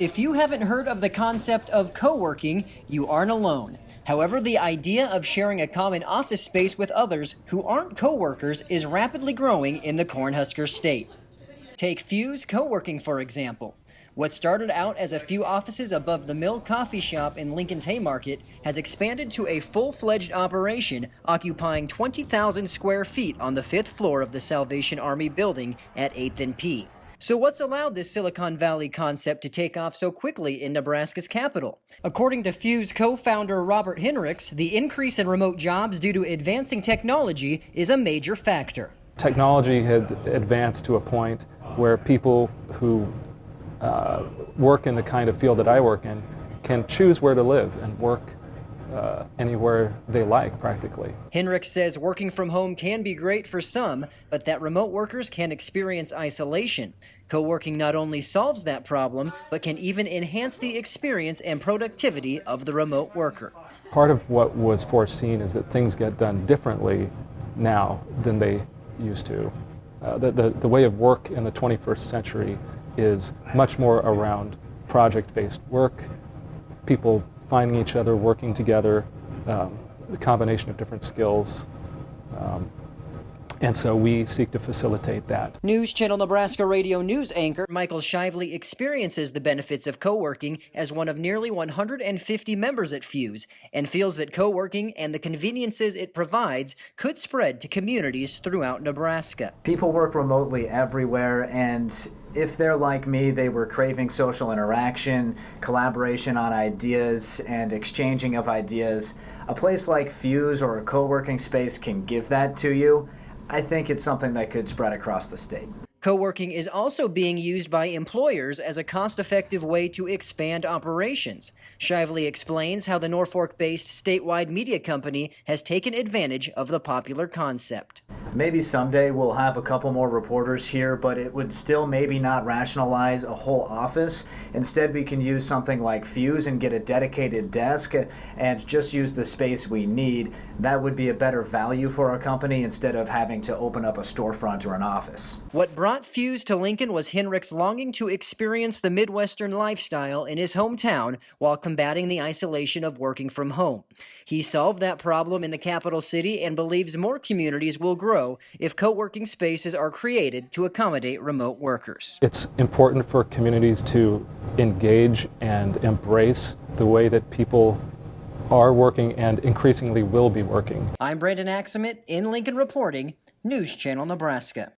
If you haven't heard of the concept of co-working, you aren't alone. However, the idea of sharing a common office space with others who aren't co-workers is rapidly growing in the Cornhusker state. Take Fuse Co-working, for example. What started out as a few offices above the Mill coffee shop in Lincoln's Haymarket has expanded to a full-fledged operation occupying 20,000 square feet on the 5th floor of the Salvation Army building at 8th and P. So what's allowed this Silicon Valley concept to take off so quickly in Nebraska's capital? According to Fuse co-founder Robert Hinrichs, the increase in remote jobs due to advancing technology is a major factor. Technology had advanced to a point where people who work in the kind of field that I work in can choose where to live and work anywhere they like, practically. Hinrichs says working from home can be great for some, but that remote workers can experience isolation. Co-working not only solves that problem, but can even enhance the experience and productivity of the remote worker. Part of what was foreseen is that things get done differently now than they used to. The way of work in the 21st century is much more around project-based work, people finding each other, working together, the combination of different skills. And so we seek to facilitate that. News Channel Nebraska radio news anchor Michael Shively experiences the benefits of co-working as one of nearly 150 members at Fuse and feels that co-working and the conveniences it provides could spread to communities throughout Nebraska. People work remotely everywhere, and if they're like me, they were craving social interaction, collaboration on ideas, and exchanging of ideas. A place like Fuse or a co-working space can give that to you. I think it's something that could spread across the state. Co-working is also being used by employers as a cost-effective way to expand operations. Shively explains how the Norfolk-based statewide media company has taken advantage of the popular concept. Maybe someday we'll have a couple more reporters here, but it would still maybe not rationalize a whole office. Instead, we can use something like Fuse and get a dedicated desk and just use the space we need. That would be a better value for our company instead of having to open up a storefront or an office. What brought Fuse to Lincoln was Hinrichs' longing to experience the Midwestern lifestyle in his hometown while combating the isolation of working from home. He solved that problem in the capital city and believes more communities will grow if co-working spaces are created to accommodate remote workers. It's important for communities to engage and embrace the way that people are working and increasingly will be working. I'm Brandon Axamit in Lincoln reporting, News Channel Nebraska.